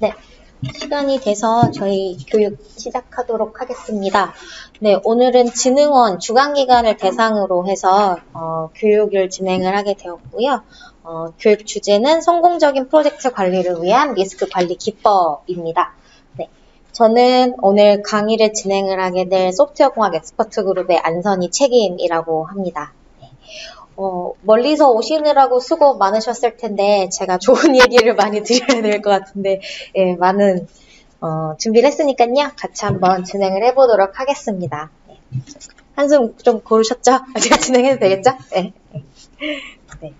네, 시간이 돼서 저희 교육 시작하도록 하겠습니다. 네, 오늘은 진흥원 주간기관을 대상으로 해서 교육을 진행을 하게 되었고요. 교육 주제는 성공적인 프로젝트 관리를 위한 리스크 관리 기법입니다. 네, 저는 오늘 강의를 진행을 하게 될 소프트웨어공학 엑스퍼트 그룹의 안선희 책임이라고 합니다. 멀리서 오시느라고 수고 많으셨을 텐데 제가 좋은 얘기를 많이 드려야 될 것 같은데 예, 많은 준비를 했으니까요. 같이 한번 진행을 해보도록 하겠습니다. 네. 한숨 좀 고르셨죠? 제가 진행해도 되겠죠? 네. 네.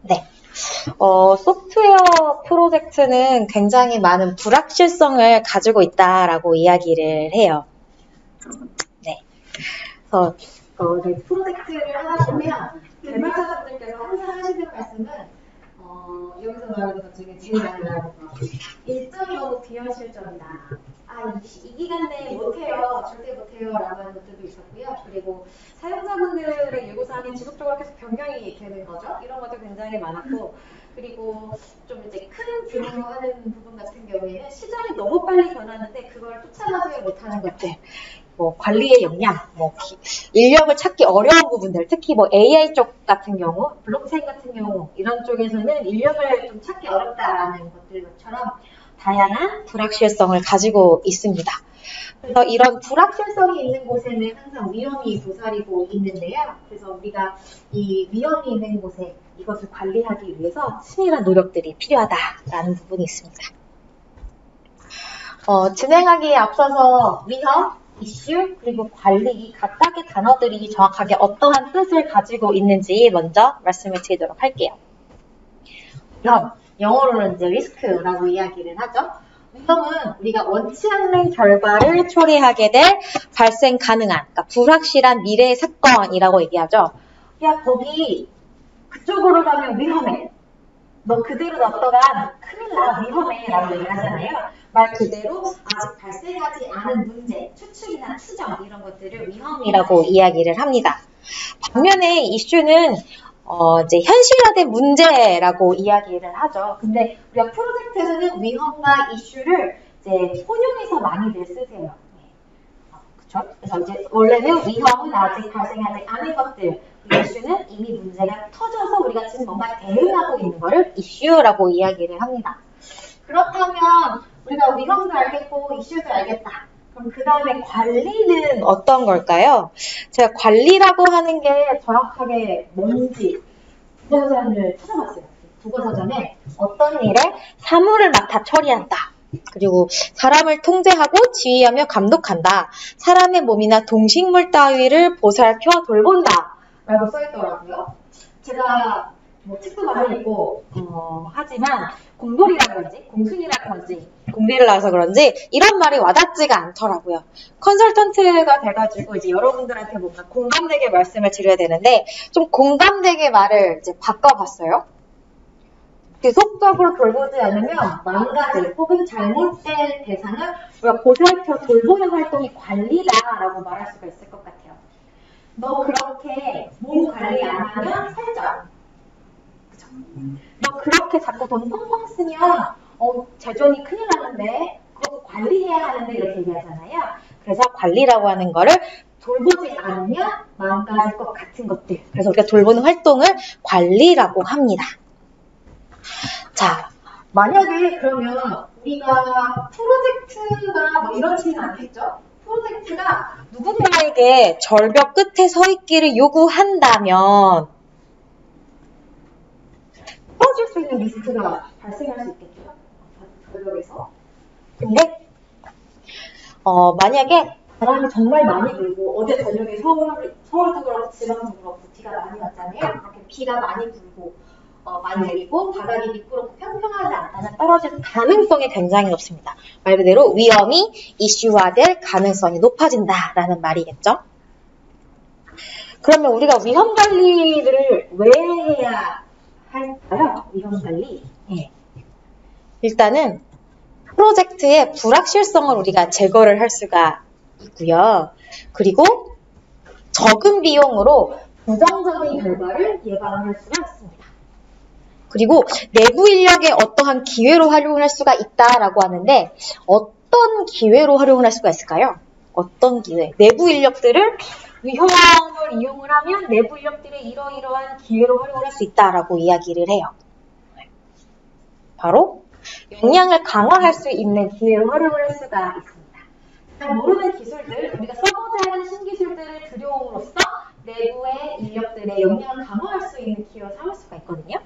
네. 소프트웨어 프로젝트는 굉장히 많은 불확실성을 가지고 있다라고 이야기를 해요. 그래서 프로젝트를 하다 보면 개발자분들께서 항상 하시는 말씀은 여기서 말하는 것 중에 제일 많이 나오는 거 일정이 너무 비현실적이다. 이 기간 내에 못해요. 절대 못해요. 라고 하는 것들도 있었고요. 그리고 사용자분들의 요구사항이 지속적으로 계속 변경이 되는 거죠. 이런 것도 굉장히 많았고 그리고 좀 이제 큰 규모로 하는 부분 같은 경우에는 시장이 너무 빨리 변하는데 그걸 쫓아가지 못하는 것들. 관리의 역량, 인력을 찾기 어려운 부분들, 특히 AI 쪽 같은 경우, 블록체인 같은 경우, 이런 쪽에서는 인력을 좀 찾기 어렵다라는 것들처럼 다양한 불확실성을 가지고 있습니다. 그래서 이런 불확실성이 있는 곳에는 항상 위험이 도사리고 있는데요. 그래서 우리가 이 위험이 있는 곳에 이것을 관리하기 위해서 치밀한 노력들이 필요하다라는 부분이 있습니다. 진행하기에 앞서서 위험, 이슈, 그리고 관리, 이 각각의 단어들이 정확하게 어떠한 뜻을 가지고 있는지 먼저 말씀을 드리도록 할게요. 위험, 영어로는 이제 리스크라고 이야기를 하죠. 위험은 우리가 원치 않는 결과를 초래하게 될 발생 가능한, 그러니까 불확실한 미래의 사건이라고 얘기하죠. 야, 거기 그쪽으로 가면 위험해. 너 그대로 놨다가 큰일 나, 위험해 라고 얘기를 하잖아요. 말 그대로 아직 발생하지 않은 문제, 추측이나 추정 이런 것들을 위험이라고 이야기를 합니다. 반면에 이슈는 이제 현실화된 문제라고 이야기를 하죠. 근데 우리가 프로젝트에서는 위험과 이슈를 이제 혼용해서 많이들 쓰세요. 그렇죠? 그래서 이제 원래는 위험은 아직 발생하지 않은 것들, 이슈는 이미 문제가 터져서 우리가 지금 뭔가 대응하고 있는 거를 이슈라고 이야기를 합니다. 그렇다면 우리가 위험도 알겠고 이슈도 알겠다. 그럼 그 다음에 관리는 어떤 걸까요? 제가 관리라고 하는 게 정확하게 뭔지 국어사전을 찾아봤어요. 국어사전에 어떤 일에 사물을 맡아 처리한다. 그리고 사람을 통제하고 지휘하며 감독한다. 사람의 몸이나 동식물 따위를 보살펴 돌본다. 라고 써있더라고요. 제가 책도 많이 읽고 하지만 공돌이라 그런지 공순이라 그런지 공대를 나와서 그런지 이런 말이 와닿지가 않더라고요. 컨설턴트가 돼가지고 이제 여러분들한테 뭔가 공감되게 말씀을 드려야 되는데 좀 공감되게 말을 이제 바꿔봤어요. 지속적으로 돌보지 않으면 망가질 혹은 잘못된 대상을 우리가 보살펴 돌보는 활동이 관리다라고 말할 수가 있을 것 같아요. 너 그렇게 몸 관리 안 하면 살쪄. 그죠? 너 그렇게 자꾸 돈 펑펑 쓰면 재정이 큰일 나는데 그거 관리해야 하는데 이렇게 얘기하잖아요. 그래서 관리라고 하는 거를 돌보지 않으면 망가질 것 같은 것들. 그래서 우리가 돌보는 활동을 관리라고 합니다. 자, 만약에 그러면 우리가 프로젝트가 이렇지는 않겠죠? 프로젝트가 누군가에게 절벽 끝에 서 있기를 요구한다면 떨어질 수 있는 리스크가 발생할 수 있겠죠? 절벽에서. 근데 만약에 바람이 정말 많이 불고 어제 저녁에 서울도 그렇고 지방도 그렇고 비가 많이 왔잖아요. 그렇게 비가 많이 불고 많이 내리고 바닥이 미끄럽고 평평하지 않다면 떨어질 가능성이 굉장히 높습니다. 말 그대로 위험이 이슈화될 가능성이 높아진다라는 말이겠죠. 그러면 우리가 위험 관리를 왜 해야 할까요? 위험 관리. 네. 일단은 프로젝트의 불확실성을 우리가 제거를 할 수가 있고요. 그리고 적은 비용으로 부정적인 결과를 예방할 수가 있습니다. 그리고 내부 인력의 어떠한 기회로 활용을 할 수가 있다라고 하는데 어떤 기회로 활용을 할 수가 있을까요? 어떤 기회? 내부 인력들을 위험을 이용을 하면 내부 인력들의 이러이러한 기회로 활용을 할 수 있다라고 이야기를 해요. 바로 역량을 강화할 수 있는 기회로 활용을 할 수가 있습니다. 잘 모르는 기술들, 우리가 써보자 하는 신기술들을 들여옴으로써 내부의 인력들의 역량을 강화할 수 있는 기회로 삼을 수가 있거든요.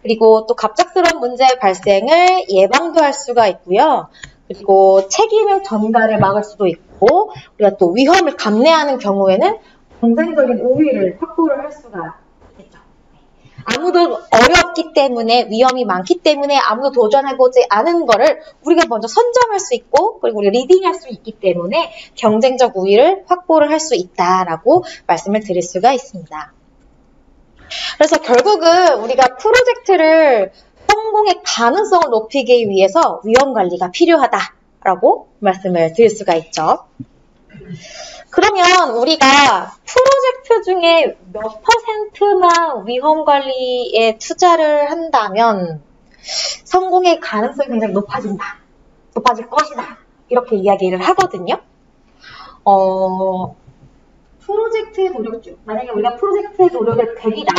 그리고 또 갑작스러운 문제의 발생을 예방도 할 수가 있고요. 그리고 책임의 전달을 막을 수도 있고 우리가 또 위험을 감내하는 경우에는 경쟁적인 우위를 확보를 할 수가 있겠죠. 아무도 어렵기 때문에 위험이 많기 때문에 아무도 도전해보지 않은 거를 우리가 먼저 선점할 수 있고 그리고 우리가 리딩할 수 있기 때문에 경쟁적 우위를 확보를 할 수 있다라고 말씀을 드릴 수가 있습니다. 그래서 결국은 우리가 프로젝트를 성공의 가능성을 높이기 위해서 위험관리가 필요하다라고 말씀을 드릴 수가 있죠. 그러면 우리가 프로젝트 중에 몇 %만 위험관리에 투자를 한다면 성공의 가능성이 굉장히 높아진다. 높아질 것이다. 이렇게 이야기를 하거든요. 프로젝트의 노력 중, 만약에 우리가 프로젝트의 노력을 100이다,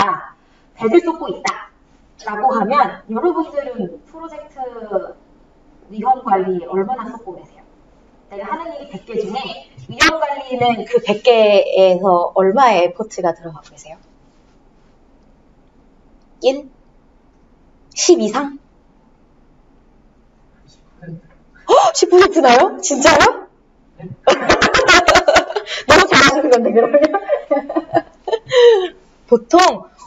100을 쏟고 있다 라고 하면 여러분들은 프로젝트 위험관리에 얼마나 쏟고 계세요? 내가 하는 일이 100개 중에 위험관리는 그 100개에서 얼마의 에포트가 들어가고 계세요? 1? 10 이상? 10%나요? 진짜요? 너무 잘하시는 건데 그러면? 보통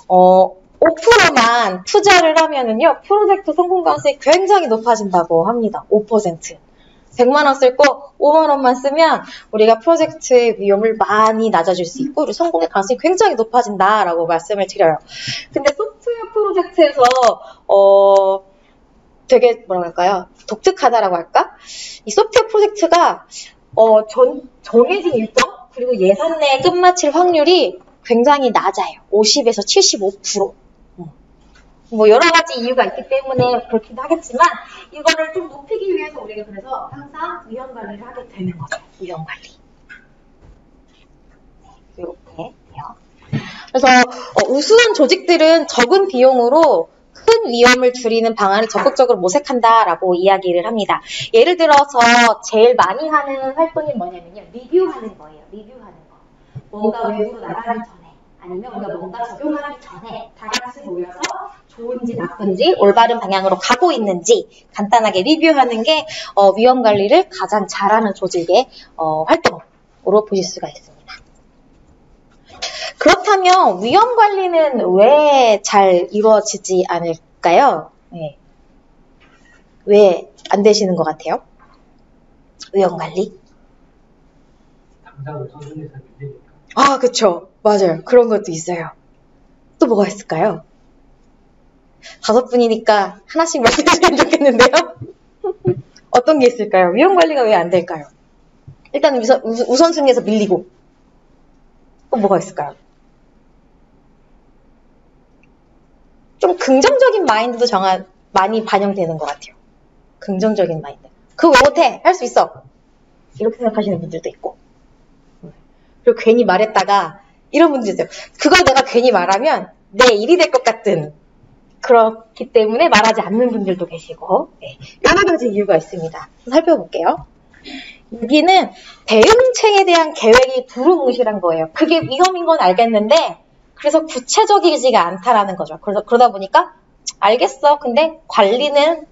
5%만 투자를 하면은요 프로젝트 성공 가능성이 굉장히 높아진다고 합니다. 5%. 100만 원 쓸 거 5만 원만 쓰면 우리가 프로젝트의 위험을 많이 낮아질 수 있고 성공의 가능성이 굉장히 높아진다라고 말씀을 드려요. 근데 소프트웨어 프로젝트에서 되게 뭐라고 할까요? 독특하다라고 할까? 이 소프트웨어 프로젝트가 정해진 일정 그리고 예산 내에 끝마칠 확률이 굉장히 낮아요. 50에서 75%. 뭐 여러 가지 이유가 있기 때문에 그렇기도 하겠지만 이거를 좀 높이기 위해서 우리가 그래서 항상 위험 관리를 하게 되는 거죠. 위험 관리. 이렇게 돼요. 그래서 우수한 조직들은 적은 비용으로 큰 위험을 줄이는 방안을 적극적으로 모색한다라고 이야기를 합니다. 예를 들어서 제일 많이 하는 활동이 뭐냐면요. 리뷰하는 거예요. 리뷰하는 거. 뭔가 외부로 나가기 전에 아니면 우리가 뭔가 적용하기 전에 다 같이 모여서 좋은지 나쁜지 올바른 방향으로 가고 있는지 간단하게 리뷰하는 게 위험 관리를 가장 잘하는 조직의 활동으로 보실 수가 있습니다. 그렇다면 위험 관리는 왜 잘 이루어지지 않을까요? 네. 왜 안 되시는 것 같아요? 위험 관리? 당장 우선순위에서 밀리니까. 아, 그쵸. 맞아요. 그런 것도 있어요. 또 뭐가 있을까요? 5분이니까 하나씩 말씀해주시면 좋겠는데요? 어떤 게 있을까요? 위험 관리가 왜 안 될까요? 일단 우선순위에서 밀리고. 또 뭐가 있을까요? 좀 긍정적인 마인드도 많이 반영되는 것 같아요. 긍정적인 마인드. 그거 왜 못해? 할 수 있어. 이렇게 생각하시는 분들도 있고. 그리고 괜히 말했다가 이런 분들도 있어요. 그걸 내가 괜히 말하면 내 일이 될 것 같은 그렇기 때문에 말하지 않는 분들도 계시고 네, 여러 가지 이유가 있습니다. 살펴볼게요. 여기는 대응책에 대한 계획이 두루뭉실한 거예요. 그게 위험인 건 알겠는데 그래서 구체적이지가 않다라는 거죠. 그러다 보니까 알겠어. 근데 관리는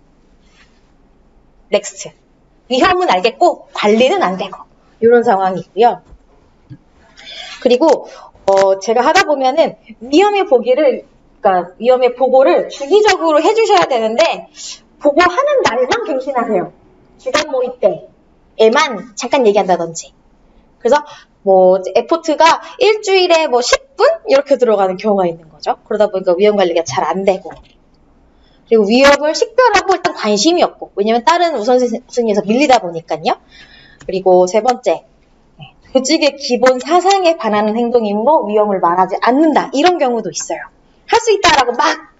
넥스트. 위험은 알겠고 관리는 안 되고 이런 상황이 있고요. 그리고 제가 하다 보면은 위험의 보고를 주기적으로 해주셔야 되는데 보고하는 날만 갱신하세요. 주간 모의 때에만 잠깐 얘기한다든지. 그래서 뭐 에포트가 일주일에 뭐 10분 이렇게 들어가는 경우가 있는 거죠. 그러다 보니까 위험 관리가 잘 안 되고 그리고 위험을 식별하고 일단 관심이 없고 왜냐면 다른 우선순위에서 밀리다 보니까요. 그리고 세 번째 조직의 기본 사상에 반하는 행동이므로 위험을 말하지 않는다. 이런 경우도 있어요. 할 수 있다라고 막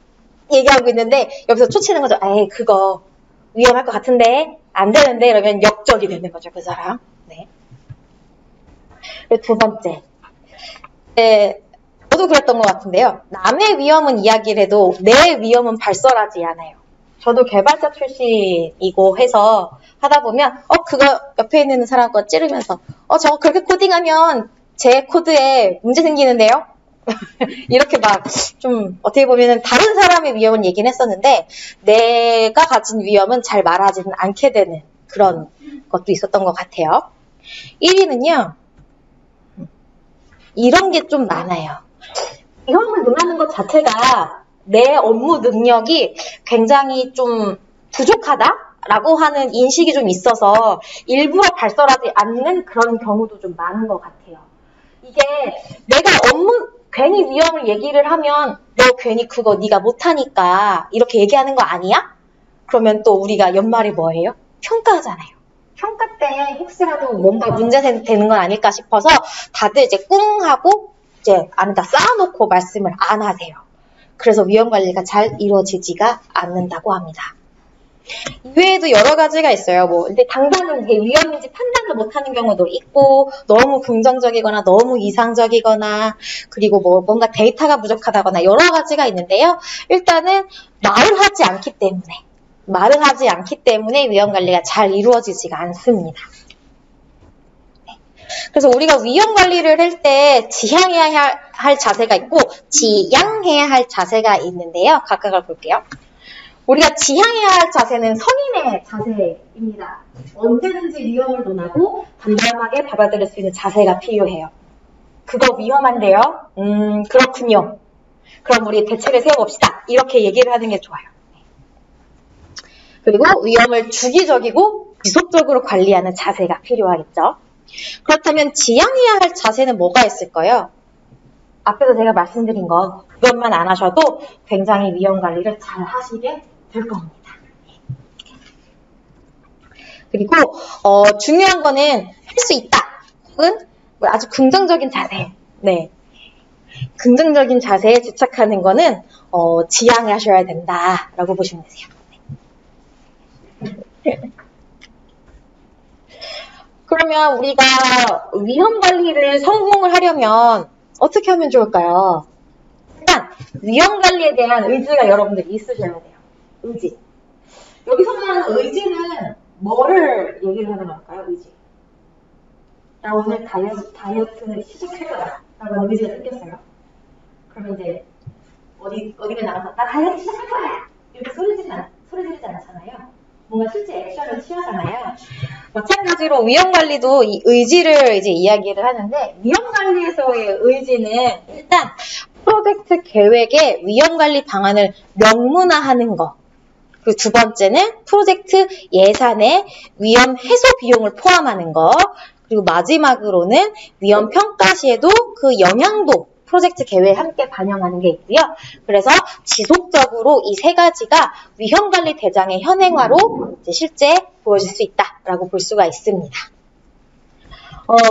얘기하고 있는데 여기서 초치는 거죠. 에이, 그거 위험할 것 같은데 안 되는데 이러면 역적이 되는 거죠, 그 사람. 네. 그리고 두 번째. 네, 저도 그랬던 것 같은데요. 남의 위험은 이야기를 해도 내 위험은 발설하지 않아요. 저도 개발자 출신이고 해서 하다 보면 그거 옆에 있는 사람 거 찌르면서 저거 그렇게 코딩하면 제 코드에 문제 생기는데요? 이렇게 막 좀 어떻게 보면 다른 사람의 위험은 얘기는 했었는데 내가 가진 위험은 잘 말하지는 않게 되는 그런 것도 있었던 것 같아요. 1위는요. 이런 게 좀 많아요. 위험을 논하는 것 자체가 내 업무 능력이 굉장히 좀 부족하다라고 하는 인식이 좀 있어서 일부러 발설하지 않는 그런 경우도 좀 많은 것 같아요. 이게 내가 괜히 위험을 얘기를 하면 너 괜히 그거 네가 못하니까 이렇게 얘기하는 거 아니야? 그러면 또 우리가 연말에 뭐예요? 평가하잖아요. 평가 때 혹시라도 뭔가 문제 되는 건 아닐까 싶어서 다들 이제 꿍 하고 이제 안에다 쌓아놓고 말씀을 안 하세요. 그래서 위험 관리가 잘 이루어지지가 않는다고 합니다. 이외에도 여러 가지가 있어요. 근데 당장은 이게 위험인지 판단을 못하는 경우도 있고, 너무 긍정적이거나 너무 이상적이거나, 그리고 뭔가 데이터가 부족하다거나 여러 가지가 있는데요. 일단은 말을 하지 않기 때문에 위험 관리가 잘 이루어지지가 않습니다. 그래서 우리가 위험 관리를 할 때 지향해야 할 자세가 있고 지양해야 할 자세가 있는데요. 각각을 볼게요. 우리가 지향해야 할 자세는 성인의 자세입니다. 언제든지 위험을 논하고 담담하게 받아들일 수 있는 자세가 필요해요. 그거 위험한데요? 그렇군요. 그럼 우리 대책을 세워봅시다. 이렇게 얘기를 하는 게 좋아요. 그리고 위험을 주기적이고 지속적으로 관리하는 자세가 필요하겠죠. 그렇다면 지향해야 할 자세는 뭐가 있을까요? 앞에서 제가 말씀드린 거 그것만 안 하셔도 굉장히 위험 관리를 잘 하시게 될 겁니다. 그리고 중요한 거는 할 수 있다 혹은 아주 긍정적인 자세. 네, 긍정적인 자세에 집착하는 거는 지향하셔야 된다라고 보시면 되세요. 그러면 우리가 위험 관리를 성공을 하려면 어떻게 하면 좋을까요? 일단 위험 관리에 대한 의지가 여러분들이 있으셔야 돼요. 의지. 여기서 말하는 의지는 뭐를 얘기를 하는 걸까요? 의지. 나 오늘 다이어트를 시작할 거다 라고 의지가 생겼어요. 그러면 이제 어디에 나가서 나 다이어트 시작할 거야 이렇게 소리 지르지 않잖아요. 뭔가 실제 액션을 취하잖아요. 마찬가지로 위험 관리도 이 의지를 이제 이야기를 하는데 위험 관리에서의 의지는 일단 프로젝트 계획에 위험 관리 방안을 명문화하는 것. 그리고 두 번째는 프로젝트 예산에 위험 해소 비용을 포함하는 것. 그리고 마지막으로는 위험 평가 시에도 그 영향도 프로젝트 계획에 함께 반영하는 게 있고요. 그래서 지속적으로 이 세 가지가 위험관리 대장의 현행화로 이제 실제 보여질 수 있다라고 볼 수가 있습니다.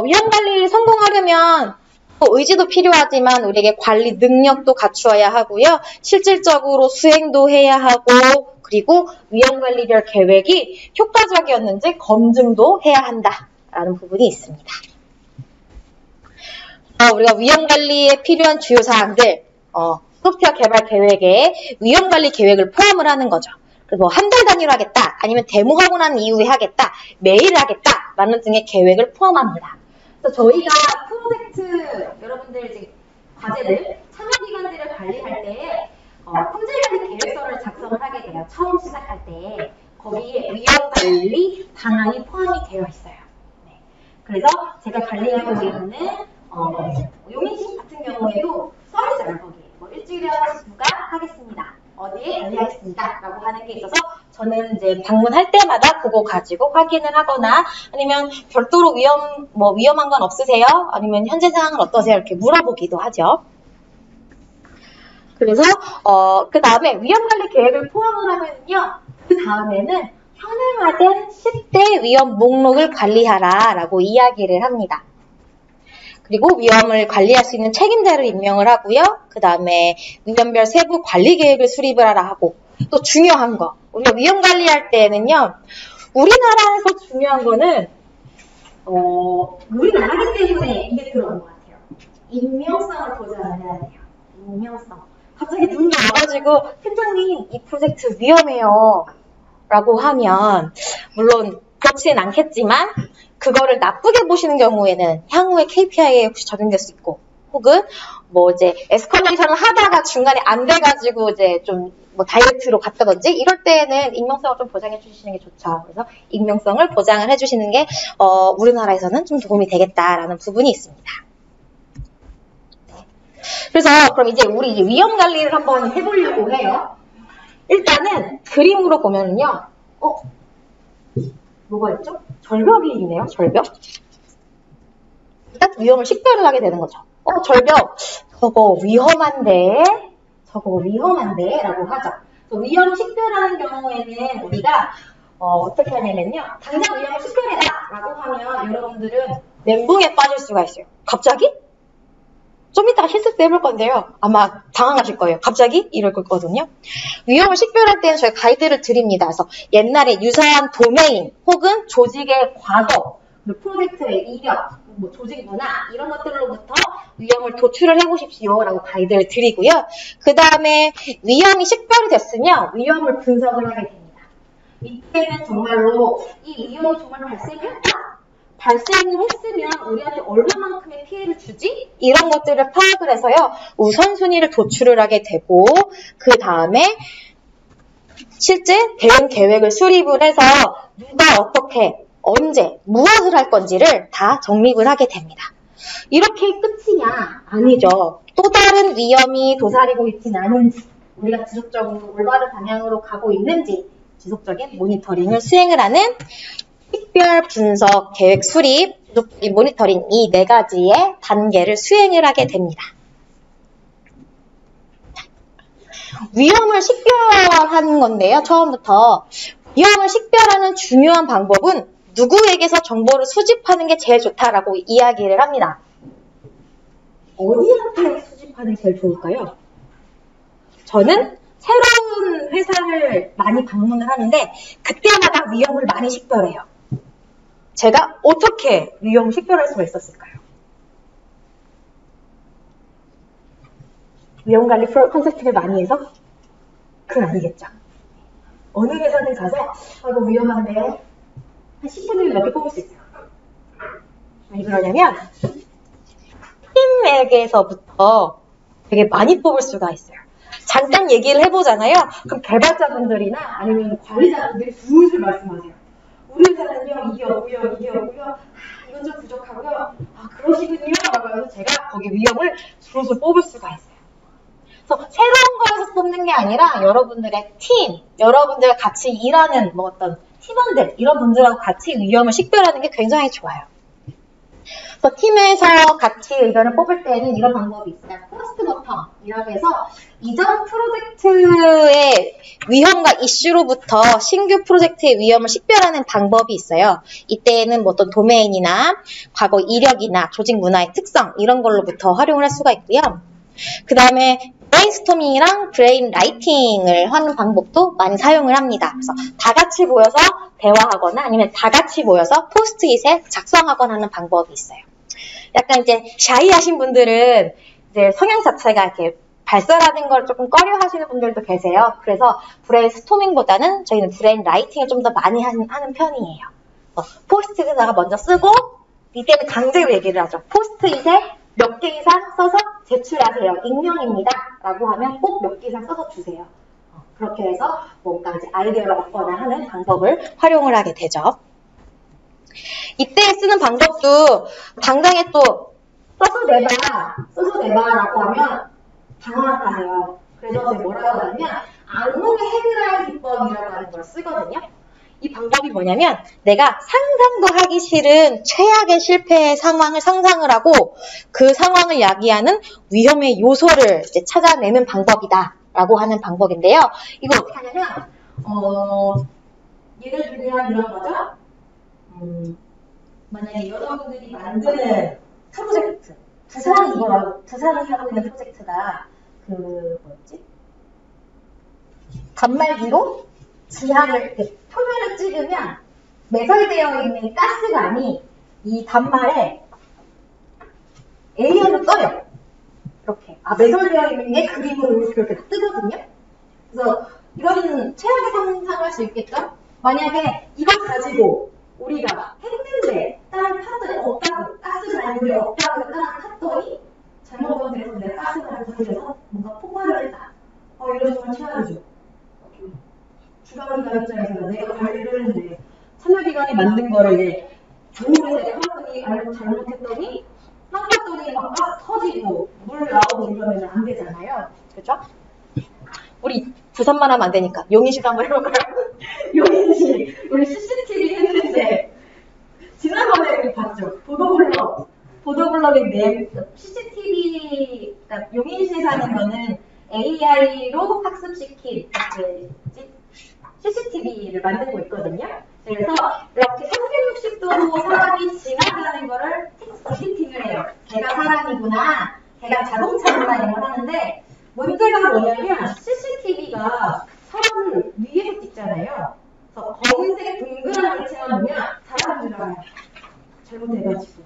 위험관리를 성공하려면 의지도 필요하지만 우리에게 관리 능력도 갖추어야 하고요. 실질적으로 수행도 해야 하고 그리고 위험관리별 계획이 효과적이었는지 검증도 해야 한다라는 부분이 있습니다. 우리가 위험관리에 필요한 주요 사항들, 소프트웨어 개발 계획에 위험관리 계획을 포함을 하는 거죠. 그래서 한 달 단위로 하겠다, 아니면 데모하고 난 이후에 하겠다, 매일 하겠다라는 등의 계획을 포함합니다. 그래서 저희가 프로젝트, 여러분들 이제 과제들, 참여기관들을 관리할 때 품질관리 계획서를 작성을 하게 돼요. 처음 시작할 때. 거기에 위험관리 방안이 포함이 되어 있어요. 네. 그래서 제가 관리하고 있는 용인시 같은 경우에도 써있어요. 거기 일주일에 한 번씩 누가 하겠습니다. 어디에 관리하겠습니다. 라고 하는 게 있어서 저는 이제 방문할 때마다 그거 가지고 확인을 하거나 아니면 별도로 위험한 건 없으세요? 아니면 현재 상황은 어떠세요? 이렇게 물어보기도 하죠. 그래서 그 다음에 위험관리 계획을 포함을 하면요. 그 다음에는 현행화된 10대 위험 목록을 관리하라 라고 이야기를 합니다. 그리고 위험을 관리할 수 있는 책임자를 임명을 하고요. 그 다음에 위험별 세부 관리 계획을 수립을 하라 하고, 또 중요한 거, 우리가 위험 관리할 때는요, 우리나라에서 중요한 거는 우리나라기 때문에 이게 들어온 것 같아요. 익명성을 보장을 해야 돼요. 익명성. 갑자기 누군가 와가지고 팀장님 이 프로젝트 위험해요 라고 하면 물론 그렇지는 않겠지만 그거를 나쁘게 보시는 경우에는 향후에 KPI에 혹시 적용될 수 있고, 혹은 뭐 이제 에스컬레이션을 하다가 중간에 안 돼가지고 이제 좀 뭐 다이어트로 갔다든지 이럴 때에는 익명성을 좀 보장해 주시는 게 좋죠. 그래서 익명성을 보장을 해주시는 게 우리나라에서는 좀 도움이 되겠다라는 부분이 있습니다. 그래서 그럼 이제 우리 이제 위험 관리를 한번 해보려고 해요. 일단은 그림으로 보면은요, 뭐가 있죠? 절벽이 있네요. 절벽. 일단 위험을 식별을 하게 되는 거죠. 절벽. 저거 위험한데 라고 하죠. 위험 식별하는 경우에는 우리가 어떻게 하냐면요. 당장 위험을 식별해라 라고 하면 여러분들은 멘붕에 빠질 수가 있어요. 갑자기? 좀 이따가 실습도 해볼 건데요. 아마 당황하실 거예요. 갑자기? 이럴 거거든요. 위험을 식별할 때는 저희 가이드를 드립니다. 그래서 옛날에 유사한 도메인 혹은 조직의 과거, 프로젝트의 이력, 뭐 조직 문화 이런 것들로부터 위험을 도출을 해보십시오 라고 가이드를 드리고요. 그 다음에 위험이 식별이 됐으면 위험을 분석을 하게 됩니다. 이때는 정말로 이 위험이 정말 발생했다. 발생을 했으면 우리한테 얼마만큼의 피해를 주지? 이런 것들을 파악을 해서요. 우선순위를 도출을 하게 되고 그 다음에 실제 대응 계획을 수립을 해서 누가 어떻게 언제 무엇을 할 건지를 다 정립을 하게 됩니다. 이렇게 끝이냐? 아니죠. 또 다른 위험이 도사리고 있진 않은지 우리가 지속적으로 올바른 방향으로 가고 있는지 지속적인 모니터링을 수행을 하는 식별, 분석, 계획, 수립, 지속적인 모니터링 이 4가지의 단계를 수행을 하게 됩니다. 위험을 식별하는 건데요. 처음부터 위험을 식별하는 중요한 방법은 누구에게서 정보를 수집하는 게 제일 좋다라고 이야기를 합니다. 어디한테 수집하는 게 제일 좋을까요? 저는 새로운 회사를 많이 방문을 하는데 그때마다 위험을 많이 식별해요. 제가 어떻게 위험을 식별할 수가 있었을까요? 위험관리 컨설팅을 많이 해서? 그건 아니겠죠. 어느 회사든 가서 이거 위험한데 한 10분이면 몇 개 뽑을 수 있어요. 왜 그러냐면 팀에게서부터 되게 많이 뽑을 수가 있어요. 잠깐 얘기를 해보잖아요. 그럼 개발자분들이나 아니면 관리자분들이 술술 말씀하세요. 우리 회사는요, 이게 없고요. 이건 좀 부족하고요. 그러시군요. 라고 해서 제가 거기 위험을 줄어서 뽑을 수가 있어요. 그래서 새로운 거에서 뽑는 게 아니라 여러분들의 팀, 여러분들과 같이 일하는 뭐 어떤 팀원들, 이런 분들하고 같이 위험을 식별하는 게 굉장히 좋아요. 그래서 팀에서 같이 의견을 뽑을 때는 이런 방법이 있어요. 포스트모텀이라고 해서 이전 프로젝트의 위험과 이슈로부터 신규 프로젝트의 위험을 식별하는 방법이 있어요. 이때에는 뭐 어떤 도메인이나 과거 이력이나 조직 문화의 특성 이런 걸로부터 활용을 할 수가 있고요. 그 다음에 브레인스토밍이랑 브레인 라이팅을 하는 방법도 많이 사용을 합니다. 그래서 다 같이 모여서 대화하거나 아니면 다 같이 모여서 포스트잇에 작성하거나 하는 방법이 있어요. 약간 이제 샤이하신 분들은 이제 성향 자체가 이렇게 발설하는 걸 조금 꺼려 하시는 분들도 계세요. 그래서 브레인스토밍보다는 저희는 브레인 라이팅을 좀 더 많이 하는 편이에요. 포스트잇에다가 먼저 쓰고 이때는 강제로 얘기를 하죠. 포스트잇에 몇 개 이상 써서 제출하세요. 익명입니다. 라고 하면 꼭 몇 개 이상 써서 주세요. 그렇게 해서 뭔가 이제 아이디어를 얻거나 하는 방법을 활용을 하게 되죠. 이때 쓰는 방법도 당장에 또 써서 내봐라고 하면 당황하세요. 그래서 제가 뭐라고 하냐면 악몽의 해결할 기법이라고 하는 걸 쓰거든요. 이 방법이 뭐냐면 내가 상상도 하기 싫은 최악의 실패의 상황을 상상을 하고 그 상황을 야기하는 위험의 요소를 이제 찾아내는 방법이다 라고 하는 방법인데요. 이거 어떻게 하냐면 예를 들면 이런 거죠. 만약에 여러분들이 만드는 프로젝트. 두산이 하고 있는 프로젝트가 뭐였지? 단말기로 지하를 이렇게 표면을 찍으면 매설되어 있는 가스관이 이 단말에 A열을 떠요. 이렇게. 매설되어 있는 게 그림으로 이렇게 뜨거든요. 그래서 이런 최악의 상상할 수 있겠죠? 만약에 이걸 가지고 우리가 했는데 땅을 팠더니 없다고, 가스관이 없다고 땅을 팠더니 잘못 건드려서 내가 가스관을 건드려서 뭔가 폭발을 했다. 이런 정말 최악이죠. 주관기관 입장에서는 내가 관리를 했는데 참여기관이 만든 거를 이제 조우를 해봤더니 알고 잘못했더니 닦았더니 막 가스 터지고 물 나오고 이러면 안 되잖아요. 그죠? 우리 부산만 하면 안 되니까 용인시도 한번 해볼까요? 용인시 우리 CCTV 했는데 지난번에 우리 봤죠? 보도블럭의 CCTV 그러니까 용인시에서 하는 거는 AI로 학습시킨 CCTV를 만들고 있거든요. 그래서 이렇게 360도로 사람이 지나가는 거를 디텍팅을 해요. 걔가 사람이구나, 걔가 자동차구나 이런 걸 하는데 문제가 뭐냐면 CCTV가 사람을 위에서 찍잖아요. 그래서 검은색 동그란 물체만 보면 사람인 줄 알아요. 잘못해가지고.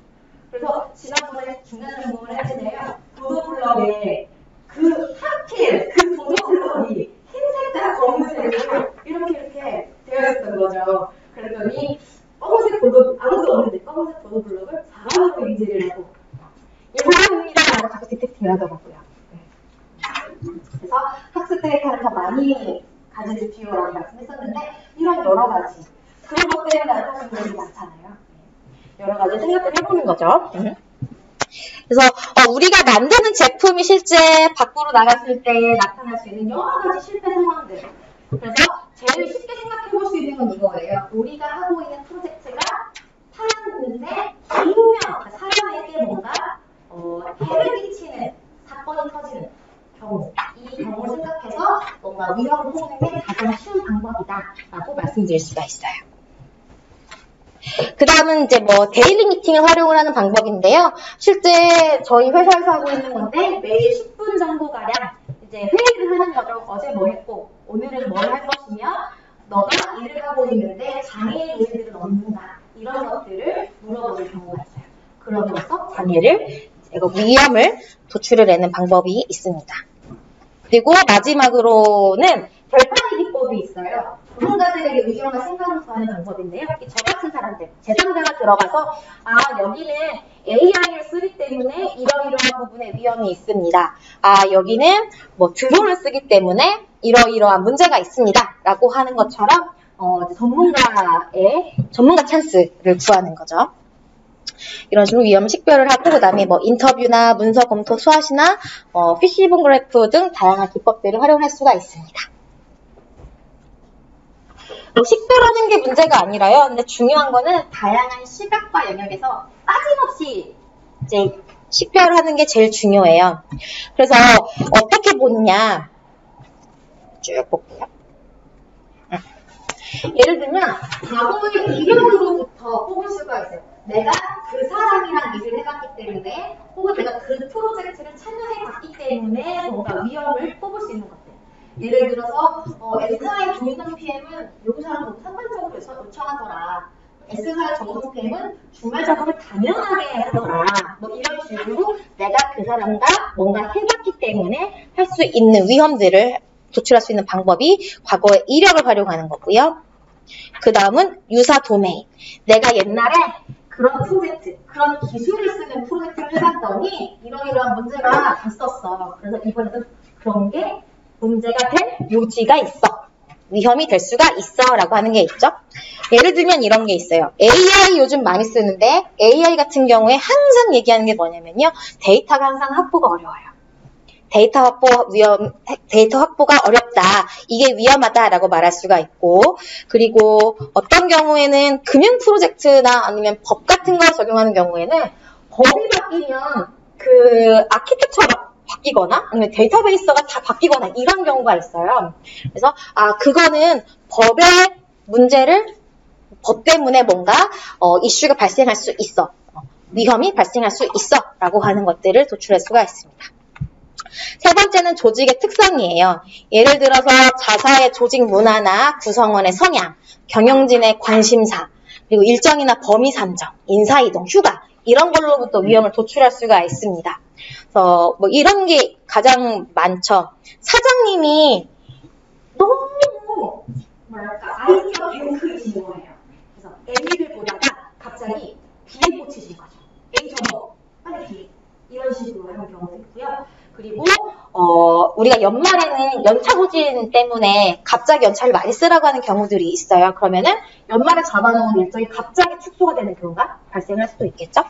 그래서 지난번에 중간 점검을 했는데요. 보도블럭에 하필 그 보도블럭이 흰색과 검은색으로 이렇게 되어 있던 거죠. 그랬더니 아무도 없는데 검은색 보도블럭을 사람으로 인지를 하고 이 사람입니다 라고 자꾸 디텍팅을 하더라고요. 그래서 학습 데이터를 더 많이 가질 필요라고 말씀했었는데 이런 여러 가지 그런 것 때문에 나타나는 것이 많잖아요. 여러 가지 생각을 해보는 거죠. 그래서 우리가 만드는 제품이 실제 밖으로 나갔을 때 나타날 수 있는 여러 가지 실패 상황들. 그래서 제일 쉽게 생각해 볼 수 있는 건 이거예요. 우리가 하고 있는 프로젝트가 팔았는데 분명 사람에게 뭔가 해를 끼치는 사건이 터지는 경우, 이 경우를 생각해서 뭔가 위험을 보는 게 가장 쉬운 방법이다라고 말씀드릴 수가 있어요. 그 다음은 이제 데일리 미팅을 활용을 하는 방법인데요. 실제 저희 회사에서 하고 있는 건데 매일 10분 정도가량 이제 회의를 하는 거죠. 어제 뭐 했고 오늘은 뭘 할 것이며 너가 일을 하고 있는데 장애인 요인들은 없는가 이런 것들을 물어보는 경우가 있어요. 그러면서 위험을 도출을 내는 방법이 있습니다. 그리고 마지막으로는 결판의 기법이 있어요. 전문가들에게 의견과 생각을 구하는 방법인데요. 저 같은 사람들, 제3자가 들어가서 여기는 AI를 쓰기 때문에 이러이러한 부분에 위험이 있습니다. 여기는 드론을 쓰기 때문에 이러이러한 문제가 있습니다. 라고 하는 것처럼 전문가 찬스를 구하는 거죠. 이런 식으로 위험을 식별을 하고 그 다음에 인터뷰나 문서 검토 수화시나 피시본 그래프 등 다양한 기법들을 활용할 수가 있습니다. 식별하는 게 문제가 아니라요. 근데 중요한 거는 다양한 시각과 영역에서 빠짐없이 이제 식별하는 게 제일 중요해요. 그래서 어떻게 보느냐 쭉 볼게요. 예를 들면 과거의 이력으로부터 뽑을 수가 있어요. 내가 그 사람이랑 일을 해봤기 때문에 혹은 내가 그 프로젝트를 참여해봤기 때문에 뭔가 위험을 뽑을 수 있는 것들. 예를 들어서 S사의 조인성 PM은 요구 사람도 산만적으로 요청하더라. S사의 정성 PM은 주말 작업을 당연하게 하더라. 이런 식으로 내가 그 사람과 뭔가 해봤기 때문에 할 수 있는 위험들을 도출할 수 있는 방법이 과거의 이력을 활용하는 거고요. 그 다음은 유사 도메인. 내가 옛날에 그런 프로젝트, 그런 기술을 쓰는 프로젝트를 해봤더니 이러이러한 문제가 있었어. 그래서 이번에도 그런 게 문제가 될 요지가 있어. 위험이 될 수가 있어 라고 하는 게 있죠. 예를 들면 이런 게 있어요. AI 요즘 많이 쓰는데 AI 같은 경우에 항상 얘기하는 게 뭐냐면요. 데이터가 항상 확보가 어려워요. 데이터 확보가 어렵다. 이게 위험하다라고 말할 수가 있고, 그리고 어떤 경우에는 금융 프로젝트나 아니면 법 같은 걸 적용하는 경우에는 법이 바뀌면 그 아키텍처가 바뀌거나 아니면 데이터베이스가 다 바뀌거나 이런 경우가 있어요. 그래서 그거는 법 때문에 뭔가 이슈가 발생할 수 있어. 위험이 발생할 수 있어 라고 하는 것들을 도출할 수가 있습니다. 세 번째는 조직의 특성이에요. 예를 들어서 자사의 조직 문화나 구성원의 성향, 경영진의 관심사, 그리고 일정이나 범위 산정, 인사이동, 휴가 이런 걸로부터 위험을 도출할 수가 있습니다. 그래서 뭐 이런 게 가장 많죠. 사장님이 너무 뭐랄까 아이디어 뱅크이신 거예요. 그래서 A를 보다가 갑자기 B에 꽂히신 거죠. A 접어 빨리 B 이런 식으로 하는 경우도 있고요. 그리고 우리가 연말에는 연차부진 때문에 갑자기 연차를 많이 쓰라고 하는 경우들이 있어요. 그러면은 연말에 잡아놓은 일정이 갑자기 축소가 되는 경우가 발생할 수도 있겠죠.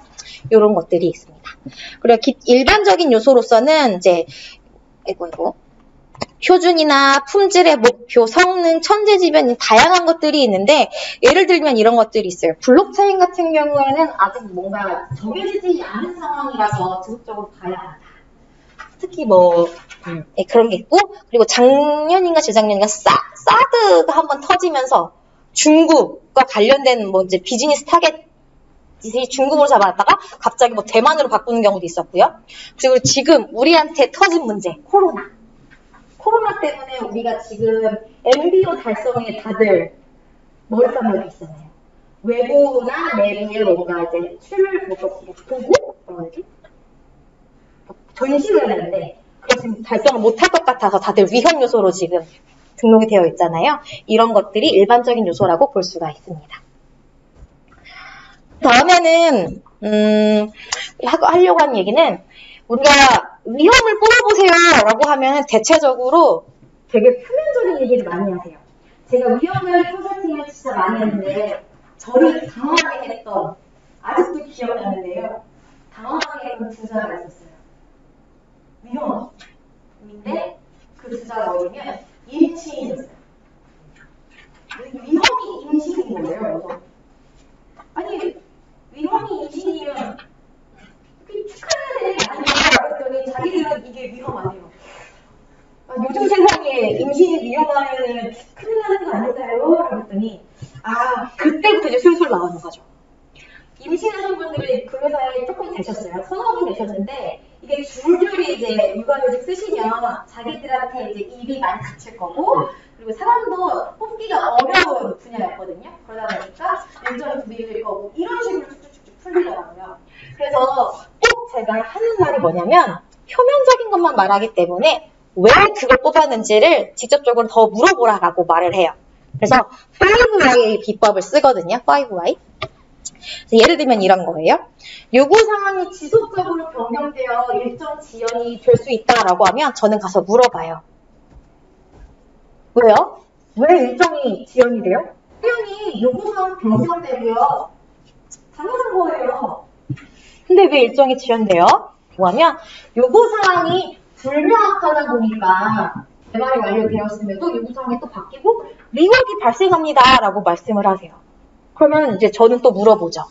이런 것들이 있습니다. 그리고 일반적인 요소로서는 이제 표준이나 품질의 목표, 성능, 천재지변 다양한 것들이 있는데 예를 들면 이런 것들이 있어요. 블록체인 같은 경우에는 아직 뭔가 정해지지 않은 상황이라서 지속적으로 봐야 한다. 특히 뭐 그런 게 있고 그리고 작년인가 재작년인가 사드가 한번 터지면서 중국과 관련된 뭐 이제 비즈니스 타겟이 중국으로 잡아놨다가 갑자기 뭐 대만으로 바꾸는 경우도 있었고요. 그리고 지금 우리한테 터진 문제 코로나 때문에 우리가 지금 MBO 달성에 다들 머리감이 있잖아요. 외부나 내부에 뭔가 이제 보고 전시를 했는데 그걸 지금 달성을 못할 것 같아서 다들 위험 요소로 지금 등록이 되어 있잖아요. 이런 것들이 일반적인 요소라고 볼 수가 있습니다. 다음에는 하려고 하는 얘기는 우리가 위험을 뽑아보세요 라고 하면 대체적으로 되게 표면적인 얘기를 많이 하세요. 제가 위험을 컨설팅을 진짜 많이 했는데 저를 당황하게 했던 아직도 기억나는데요. 당황하게 했던 주사가 있었어요. 위험인데 그 주사가 뭐냐면 임신이었어요. 위험이 임신인 거예요. 그래서 아니 위험이 임신이면 축하해야 되는 게 아니야. 그랬더니 자기들은 이게 위험 아니에요. 요즘 세상에 임신이 위험하면 큰일 나는 거 아닐까요? 라고 했더니 그때부터 이제 술술 나오는 거죠. 임신하신 분들이 그 회사에 조금 되셨어요. 서너 분 되셨는데 이게 줄줄이 이제 육아휴직 쓰시면 자기들한테 이제 일이 많이 닥칠 거고 그리고 사람도 뽑기가 어려운 분야였거든요. 그러다 보니까 일정이 밀릴 거고 이런 식으로 쭉쭉쭉 풀리더라고요. 그래서 꼭 제가 하는 말이 뭐냐면 표면적인 것만 말하기 때문에 왜 그걸 뽑았는지를 직접적으로 더 물어보라고 말을 해요. 그래서 5Y의 비법을 쓰거든요. 5Y. 예를 들면 이런 거예요. 요구 상황이 지속적으로 변경되어 일정 지연이 될 수 있다라고 하면 저는 가서 물어봐요. 왜요? 왜 일정이 지연이 돼요? 당연히 요구 상황 변경되고요. 당연한 거예요. 근데 왜 일정이 지연돼요? 뭐하면 요구 상황이 불명확하다 보니까 개발이 완료되었음에도 요구 상황이 또 바뀌고 리워크 발생합니다 라고 말씀을 하세요. 그러면 이제 저는 또 물어보죠.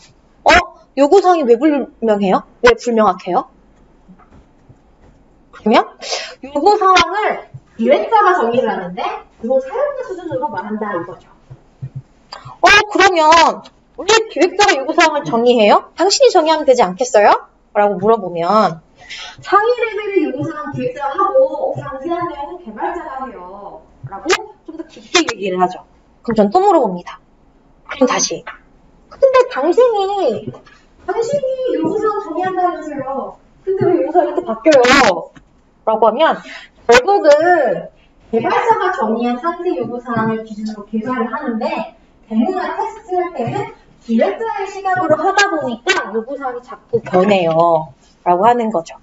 요구사항이 왜 불명해요? 왜 불명확해요? 그러면 요구사항을 기획자가 정의를 하는데 그거 사용자 수준으로 말한다 이거죠. 그러면 왜 기획자가 요구사항을 정의해요? 당신이 정의하면 되지 않겠어요? 라고 물어보면 상위 레벨의 요구사항 기획자가 하고 상세한 내용은 개발자가 해요. 라고 좀 더 깊게 얘기를 하죠. 그럼 전 또 물어봅니다. 그럼 다시. 근데 당신이 요구사항 정의한다면서요. 근데 왜 요구사항이 또 바뀌어요? 라고 하면 결국은 개발자가 정의한 상세 요구사항을 기준으로 개발을 하는데 데모나 테스트할 때는 기획자의 시각으로 하다 보니까 요구사항이 자꾸 변해요. 라고 하는 거죠.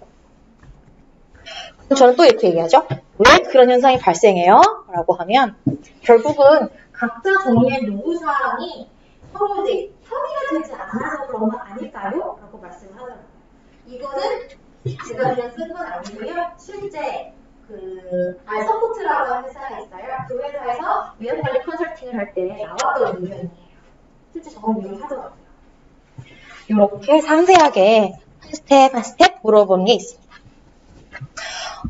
저는 또 이렇게 얘기하죠. 왜 그런 현상이 발생해요? 라고 하면 결국은 각자 정의한 요구사항이 서로 이제 협의가 되지 않아서 그런 건 아닐까요? 라고 말씀을 하더라고요. 이거는 제가 그냥 쓴 건 아니고요. 실제 서포트라고 하는 회사가 있어요. 그 회사에서 위험관리 컨설팅을 할 때 나왔던 의견이에요. 실제 저런 일을 하더라고요. 이렇게 상세하게 한 스텝 물어보는 게 있습니다.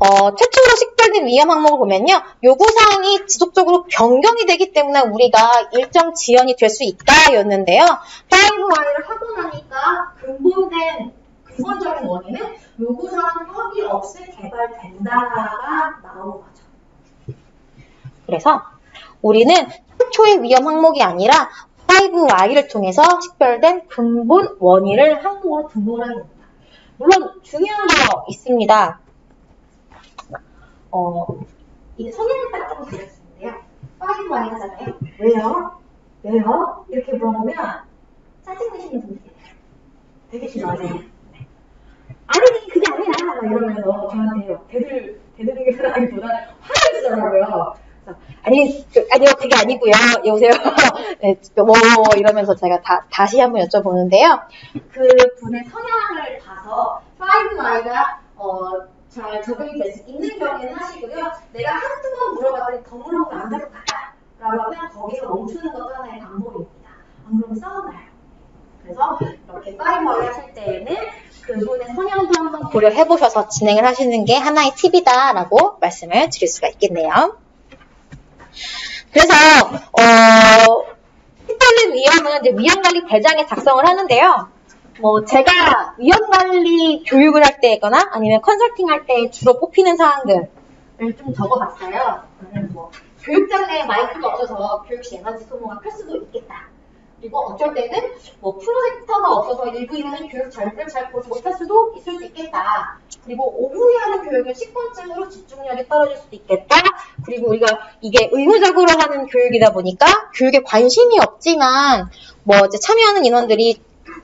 최초로 식별된 특별된 위험 항목을 보면요. 요구사항이 지속적으로 변경이 되기 때문에 우리가 일정 지연이 될 수 있다였는데요. 5Y를 하고 나니까 근본적인 원인은 요구사항 협의 없이 개발된다가 나온 거죠. 그래서 우리는 최초의 위험 항목이 아니라 5Y를 통해서 식별된 근본 원인을 항목으로 등록을 하게 됩니다. 물론 중요한 거 있습니다. 이 성향을 딱 좀 드렸는데요. 5Y 하잖아요. 왜요? 왜요? 이렇게 물어보면 짜증내시는 분들이 되게 싫어하세요. 아니 그게 아니라 막 이러면서 저한테 대들기보다 화를 내시더라고요. 아니요 그게 아니고요. 여보세요. 네, 뭐 이러면서 제가 다시 한번 여쭤보는데요. 그 분의 성향을 봐서 5Y가 잘 적용이 될 수 있는 경우에는 하시고요. 내가 한두 번 물어봤더니 더 물어보면 안 될 것 같다 라고 하면 거기서 멈추는 것도 하나의 방법입니다. 안 그러면 싸워나요. 그래서 이렇게 5Y 하실 때에는 그분의 성향도 한번 고려해보셔서 진행을 하시는 게 하나의 팁이다라고 말씀을 드릴 수가 있겠네요. 그래서 특별한 위험은 이제 위험관리 대장에 작성을 하는데요. 제가 위험관리 교육을 할 때거나 아니면 컨설팅 할 때 주로 뽑히는 사항들을 좀 적어봤어요. 교육장 내에 마이크가 없어서 교육 시 에너지 소모가 클 수도 있겠다. 그리고 어쩔 때는 프로젝터가 없어서 일부 인원이 교육 자료를 잘 보지 못할 수도 있을 수 있겠다. 그리고 오후에 하는 교육은 10번쯤으로 집중력이 떨어질 수도 있겠다. 그리고 우리가 이게 의무적으로 하는 교육이다 보니까 교육에 관심이 없지만 이제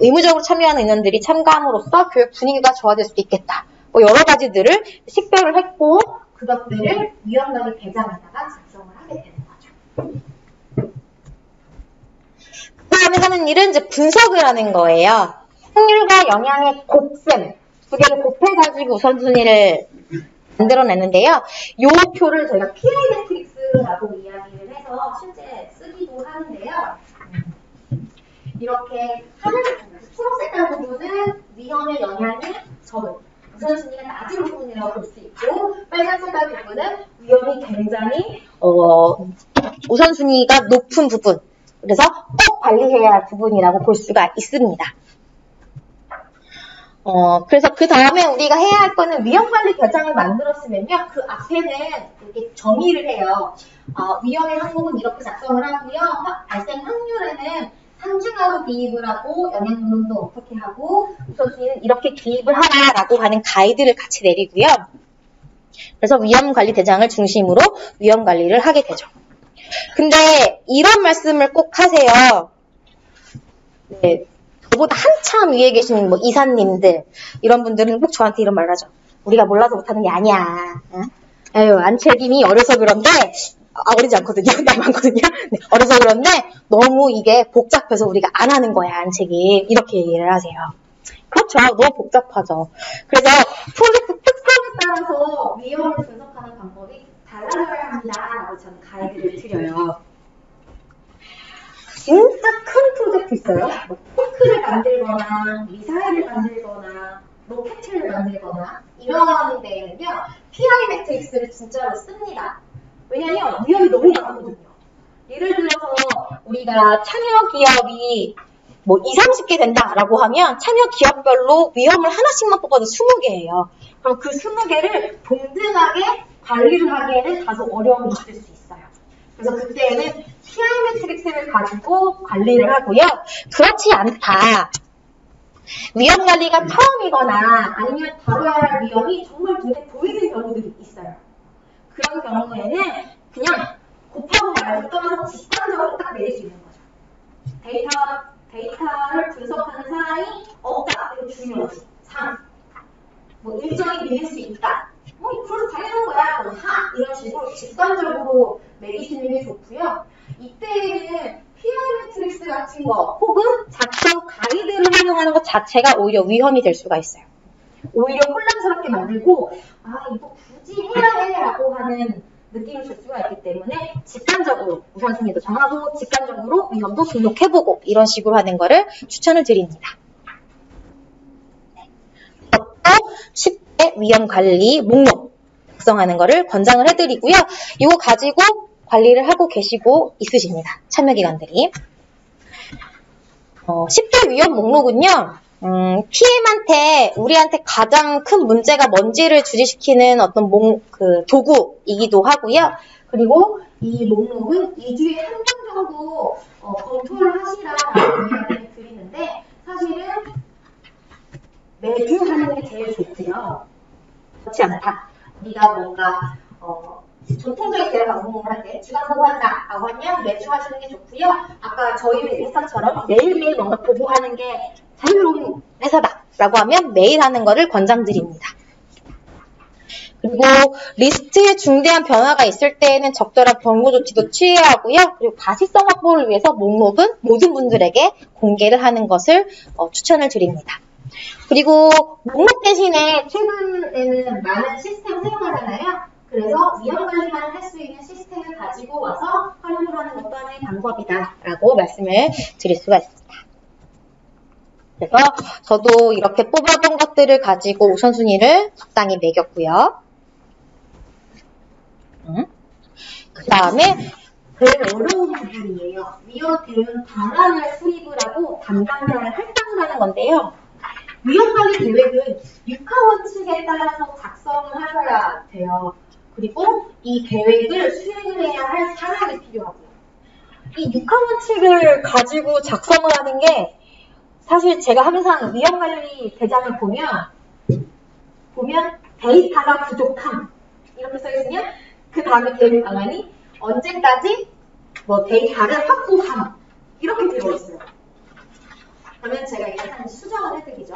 의무적으로 참여하는 인원들이 참가함으로써 교육 분위기가 좋아질 수도 있겠다. 여러 가지들을 식별을 했고 그것들을 위험관리 대장에다가 작성을 하게 되는 거죠. 그 다음에 하는 일은 이제 분석을 하는 거예요. 확률과 영향의 곱셈 두 개를 곱해가지고 우선순위를 만들어냈는데요. 이 표를 저희가 PI 매트릭스라고 이야기를 해서 실제 쓰기도 하는데요. 이렇게 하늘을 보면서 초록색깔 부분은 위험의 영향이 적은 우선순위가 낮은 부분이라고 볼 수 있고 빨간색깔 부분은 위험이 굉장히 우선순위가 높은 부분 그래서 꼭 관리해야 할 부분이라고 볼 수가 있습니다. 그래서 그 다음에 우리가 해야 할 거는 위험관리 대장을 만들었으면요. 그 앞에는 이렇게 정의를 해요. 위험의 항목은 이렇게 작성을 하고요. 발생 확률에는 상중하로 기입을 하고 영향분석도 어떻게 하고 우선순위는 이렇게 기입을 하라라고 하는 가이드를 같이 내리고요. 그래서 위험관리 대장을 중심으로 위험관리를 하게 되죠. 근데 이런 말씀을 꼭 하세요. 네, 저보다 한참 위에 계신 이사님들 이런 분들은 꼭 저한테 이런 말을 하죠. 우리가 몰라서 못하는 게 아니야. 에휴 안책임이 어려서 그런데 어리지 않거든요. 나이 많거든요. 네, 어려서 그런데 너무 이게 복잡해서 우리가 안 하는 거야 안책임 이렇게 얘기를 하세요. 그렇죠. 너무 복잡하죠. 그래서 프로젝트 특성에 따라서 위험을 분석하는 방법이 달라져야 합니다라고 저는 가이드를 드려요. 진짜 큰 프로젝트 있어요. 탱크를 만들거나 미사일을 만들거나 로켓을 만들거나 이런 데에는요. PI 매트릭스를 진짜로 씁니다. 왜냐면 위험이 너무 많거든요. 예를 들어서 우리가 참여 기업이 20-30개 된다라고 하면 참여 기업별로 위험을 하나씩만 뽑아도 20개예요. 그럼 그 20개를 동등하게 관리를 하기에는 다소 어려움이 있을 수 있어요. 그래서 그때는 PI 매트릭스를 가지고 관리를 하고요. 그렇지 않다. 위험 관리가 처음이거나 아니면 다뤄야 할 위험이 정말 눈에 보이는 경우들이 있어요. 그런 경우에는 그냥 곱하고 말고 떠나서 직관적으로 딱 내릴 수 있는 거죠. 데이터를 분석하는 사람이 없다. 이거 중요하지. 3. 일정이 밀릴 수 있다. 그래서 당연한 거야. 하! 이런 식으로 직관적으로 매기시는 게 좋고요. 이때에는 PI 매트릭스 같은 거 혹은 작성 가이드를 활용하는 것 자체가 오히려 위험이 될 수가 있어요. 오히려 혼란스럽게 만들고 이거 굳이 해야 해 라고 하는 느낌을 줄 수가 있기 때문에 직관적으로 우선순위도 정하고 직관적으로 위험도 등록해보고 이런 식으로 하는 거를 추천을 드립니다. 또 10대 위험관리 목록 작성하는 거를 권장을 해드리고요. 이거 가지고 관리를 하고 계시고 있으십니다. 참여기관들이. 10대 위험 목록은요. PM한테 우리한테 가장 큰 문제가 뭔지를 주지시키는 어떤 도구이기도 하고요. 그리고 이 목록은 2주에 한 번 정도 검토를 하시라라고 이야기를 드리는데 사실은 매주 하는 게 제일 좋고요. 그렇지 않다. 우리가 뭔가 전통적인 대화 방송을 할 때 주간 보고한다라고 하면 매주 하시는 게 좋고요. 아까 저희 회사처럼 매일매일 뭔가 보고하는 게 자유로운 회사다라고 하면 매일 하는 거를 권장드립니다. 그리고 리스트에 중대한 변화가 있을 때에는 적절한 경고 조치도 취해야 하고요. 그리고 가시성 확보를 위해서 목록은 모든 분들에게 공개를 하는 것을 추천을 드립니다. 그리고 목록 대신에 최근에는 많은 시스템을 사용하잖아요. 그래서 위험 관리만 할 수 있는 시스템을 가지고 와서 활용을 하는 것도 하나의 방법이다라고 말씀을 드릴 수가 있습니다. 그래서 저도 이렇게 뽑아본 것들을 가지고 우선순위를 적당히 매겼고요. 그 다음에 제일 어려운 부분이에요. 위험 대응 방안을 수립을 하고 담당자를 할당을 하는 건데요. 위험관리 계획은 육하원칙에 따라서 작성을 하셔야 돼요. 그리고 이 계획을 수행을 해야 할 사람이 필요하고요. 이 육하원칙을 가지고 작성을 하는 게 사실 제가 항상 위험관리 대장을 보면 데이터가 부족함 이렇게 써있으면 그 다음에 계획 방안이 언제까지 데이터를 확보함 이렇게 되어 있어요. 그러면 제가 이렇게 한 수정을 해드리죠.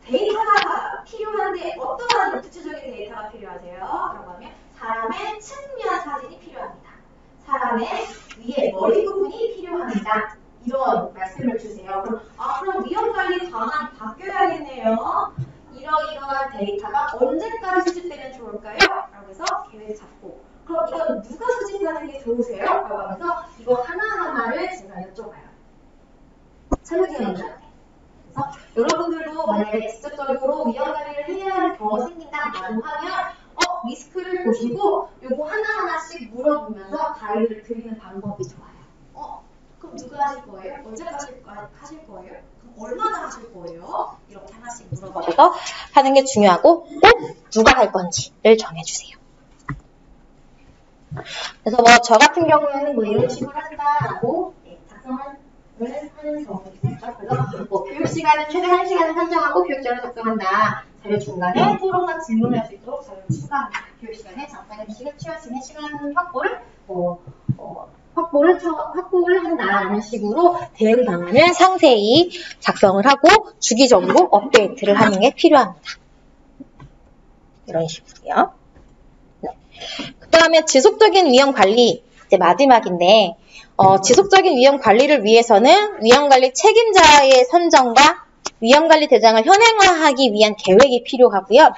데이터가 필요한데 어떠한 구체적인 데이터가 필요하세요? 라고 하면 사람의 측면 사진이 필요합니다. 사람의 위에 머리 부분이 필요합니다. 이런 말씀을 주세요. 그럼 위험관리 방안 바뀌어야겠네요. 이러이러한 데이터가 언제까지 수집되면 좋을까요? 라고 해서 계획 잡고 그럼 이건 누가 수집하는 게 좋으세요? 라고 하면서 이거 하나하나를 제가 여쭤봐요. 참여기관들한테. 그래서 여러분들도 만약에 직접적으로 위험관리를 해야 할 경우가 생긴다라고 하면 리스크를 보시고 요거 하나하나씩 물어보면서 가이드를 드리는 방법이 좋아요. 그럼 누가 하실 거예요? 언제까지 하실 거예요? 그럼 얼마나 하실 거예요? 이렇게 하나씩 물어봐서 하는 게 중요하고 꼭 누가 할 건지를 정해주세요. 그래서 저 같은 경우에는 이런 식으로 한다라고 작성을 하는 경우도 있어요. 그래서 교육 시간은 최대 1시간을 선정하고 교육자를 작성한다. 자료 중간에 토론과 질문할 수 있도록 자료를 추가합니다. 교육 시간에 잠깐 휴식을 취하시는 시간 확보를 한다라는 식으로 대응 방안을 상세히 작성을 하고 주기적으로 업데이트를 하는 게 필요합니다. 이런 식으로요. 네. 그 다음에 지속적인 위험 관리, 이제 마지막인데, 지속적인 위험 관리를 위해서는 위험관리 책임자의 선정과 위험관리 대장을 현행화하기 위한 계획이 필요하고요.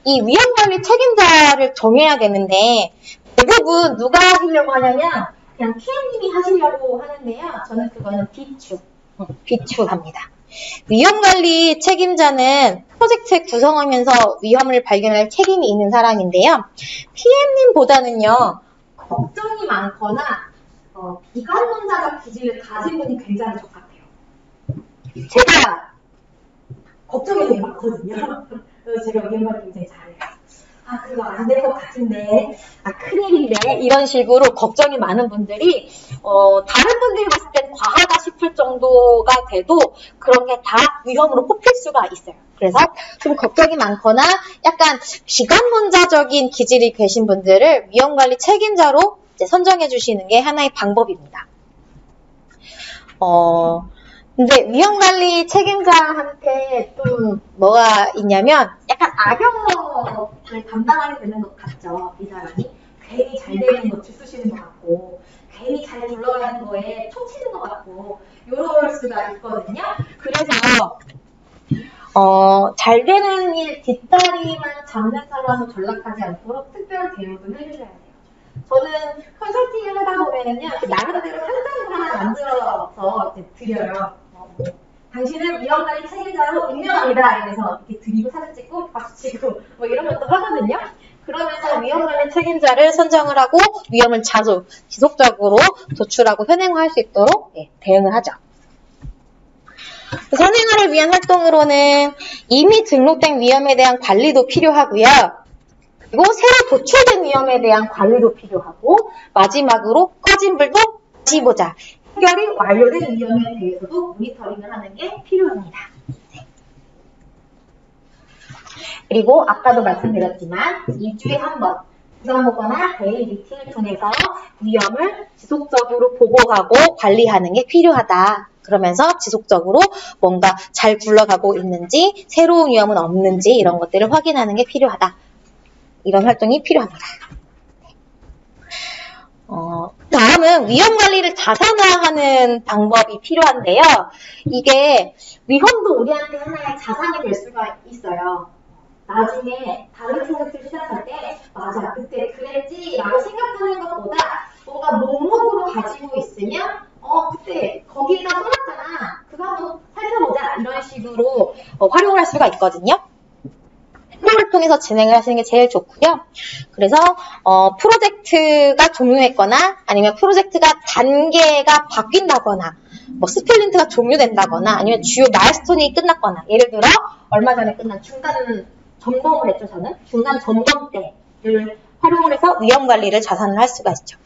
이 위험관리 책임자를 정해야 되는데, 대부분 누가 하시려고 하냐면, 그냥 PM님이 하시려고 하는데요. 저는 그거는 비추합니다. 위험관리 책임자는 프로젝트 구성하면서 위험을 발견할 책임이 있는 사람인데요. PM님보다는요, 걱정이 많거나 비관론자적 기질을 가진 분이 굉장히 적합해요. 제가 걱정이 되게 많거든요. 그래서 제가 위험관리 굉장히 잘해요. 그거 안 될 것 같은데, 큰일인데, 이런 식으로 걱정이 많은 분들이, 다른 분들이 봤을 땐 과하다 싶을 정도가 돼도 그런 게 다 위험으로 뽑힐 수가 있어요. 그래서 좀 걱정이 많거나 약간 비관론자적인 기질이 계신 분들을 위험관리 책임자로 이제 선정해 주시는 게 하나의 방법입니다. 근데 위험관리 책임자한테 좀 뭐가 있냐면 약간 악역을 담당하게 되는 것 같죠. 이 사람이 괜히 잘 되는 것 주쓰시는 것 같고 괜히 잘 굴러가는 거에 총 치는 것 같고 이럴 수가 있거든요. 그래서 잘 되는 일 뒷다리만 잡는 사람은 전락하지 않도록 특별 대우를 해주셔야 돼요. 저는 컨설팅을 하다 보면은요, 나름대로 상담을 하나 만들어서 드려요. 당신은 위험관리 책임자로 임명합니다. 이래서 이렇게 드리고 사진 찍고 박수 치고 이런 것도 하거든요. 그러면서 위험관리 책임자를 선정을 하고 위험을 지속적으로 도출하고 현행화할 수 있도록 대응을 하죠. 현행화를 위한 활동으로는 이미 등록된 위험에 대한 관리도 필요하고요. 그리고 새로 도출된 위험에 대한 관리도 필요하고 마지막으로 꺼진 불도 다시 보자. 해결이 완료된 위험에 대해서도 모니터링을 하는 게 필요합니다. 그리고 아까도 말씀드렸지만 2주에 한 번 기상보거나 데일리 미팅을 통해서 위험을 지속적으로 보고하고 관리하는 게 필요하다. 그러면서 지속적으로 뭔가 잘 굴러가고 있는지 새로운 위험은 없는지 이런 것들을 확인하는 게 필요하다. 이런 활동이 필요합니다. 다음은 위험관리를 자산화하는 방법이 필요한데요. 이게 위험도 우리한테 하나의 자산이 될 수가 있어요. 나중에 다른 프로젝트를 시작할 때 맞아 그때 그랬지 라고 생각하는 것보다 뭔가 목록으로 가지고 있으면 그때 거기에다 써놨잖아 그거 한번 살펴보자 이런 식으로 활용을 할 수가 있거든요. 프로를 통해서 진행을 하시는 게 제일 좋고요. 그래서 프로젝트가 종료했거나 아니면 프로젝트가 단계가 바뀐다거나 뭐 스플린트가 종료된다거나 아니면 주요 마일스톤이 끝났거나 예를 들어 얼마 전에 끝난 중간 점검을 했죠. 저는 중간 점검 때를 활용을 해서 위험관리를 자산을 할 수가 있죠.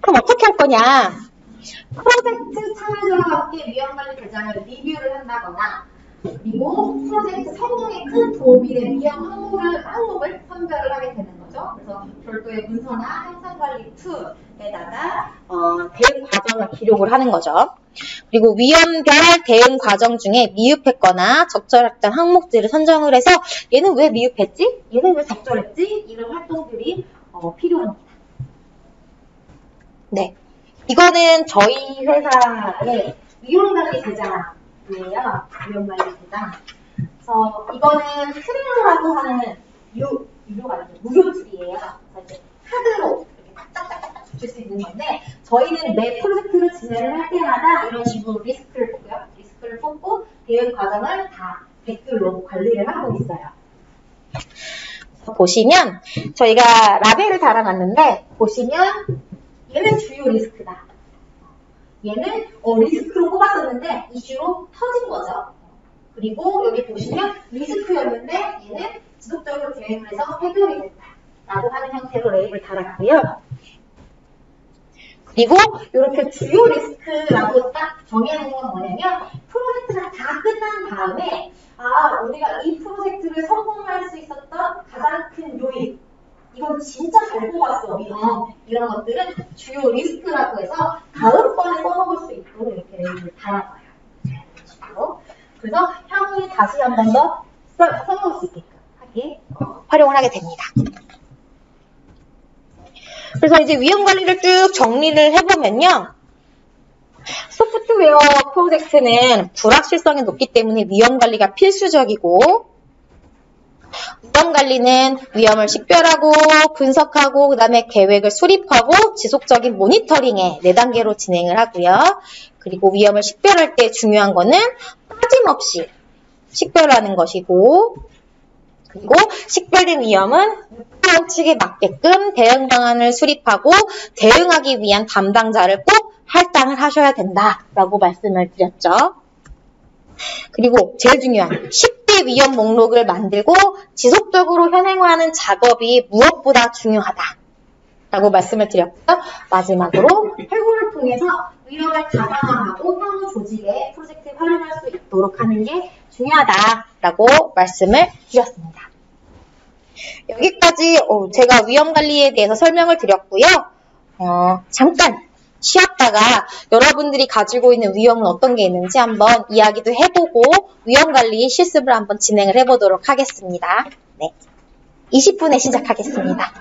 그럼 어떻게 할 거냐? 프로젝트 참여자와 함께 위험관리 대장을 리뷰를 한다거나 그리고 프로젝트 성공에 큰 도움이 된 위험 항목을 선별을 하게 되는 거죠. 그래서 별도의 문서나 행상관리 툴에다가 대응 과정을 기록을 하는 거죠. 그리고 위험별 대응 과정 중에 미흡했거나 적절했던 항목들을 선정을 해서 얘는 왜 미흡했지? 얘는 왜 적절했지? 이런 활동들이 필요합니다. 네, 이거는 저희 회사의 위험관리 대장이에요. 위험관리 대장. 그래서 이거는 트레일러라고 하는 유료가 아니고 무료 툴이에요. 이제 카드로 이렇게 딱딱딱 붙일 수 있는 건데 저희는 매 프로젝트를 진행을 할 때마다 이런 식으로 리스크를 뽑고요. 리스크를 뽑고 대응 과정을 다 댓글로 관리를 하고 있어요. 보시면 저희가 라벨을 달아놨는데 보시면 얘는 주요 리스크다. 얘는 리스크로 뽑았었는데 이슈로 터진 거죠. 그리고 여기 보시면 리스크였는데 얘는 지속적으로 대응을 해서 해결이 됐다. 라고 하는 형태로 레이블을 달았고요. 그리고 이렇게 주요 리스크라고 딱 정해놓은 건 뭐냐면 프로젝트가 다 끝난 다음에 우리가 이 프로젝트를 성공할 수 있었던 가장 큰 요인 이건 진짜 잘 뽑았어. 이런 것들은 주요 리스크라고 해서 다음번에 써먹을 수 있도록 이렇게 레이블을 달아봐요. 그래서 향후에 다시 한 번 더 써먹을 수 있게끔 하게 활용을 하게 됩니다. 그래서 이제 위험관리를 쭉 정리를 해보면요. 소프트웨어 프로젝트는 불확실성이 높기 때문에 위험관리가 필수적이고 위험관리는 위험을 식별하고 분석하고 그 다음에 계획을 수립하고 지속적인 모니터링에 4단계로 진행을 하고요. 그리고 위험을 식별할 때 중요한 거는 빠짐없이 식별하는 것이고 그리고 식별된 위험은 원칙에 맞게끔 대응 방안을 수립하고 대응하기 위한 담당자를 꼭 할당을 하셔야 된다라고 말씀을 드렸죠. 그리고 제일 중요한 10대 위험 목록을 만들고 지속적으로 현행화하는 작업이 무엇보다 중요하다라고 말씀을 드렸고요. 마지막으로 회고를 통해서 위험을 자산화하고 향후 조직에 프로젝트에 활용할 수 있도록 하는 게 중요하다라고 말씀을 드렸습니다. 여기까지 제가 위험관리에 대해서 설명을 드렸고요. 잠깐 쉬었다가 여러분들이 가지고 있는 위험은 어떤 게 있는지 한번 이야기도 해보고 위험관리 실습을 한번 진행을 해보도록 하겠습니다. 네, 20분에 시작하겠습니다.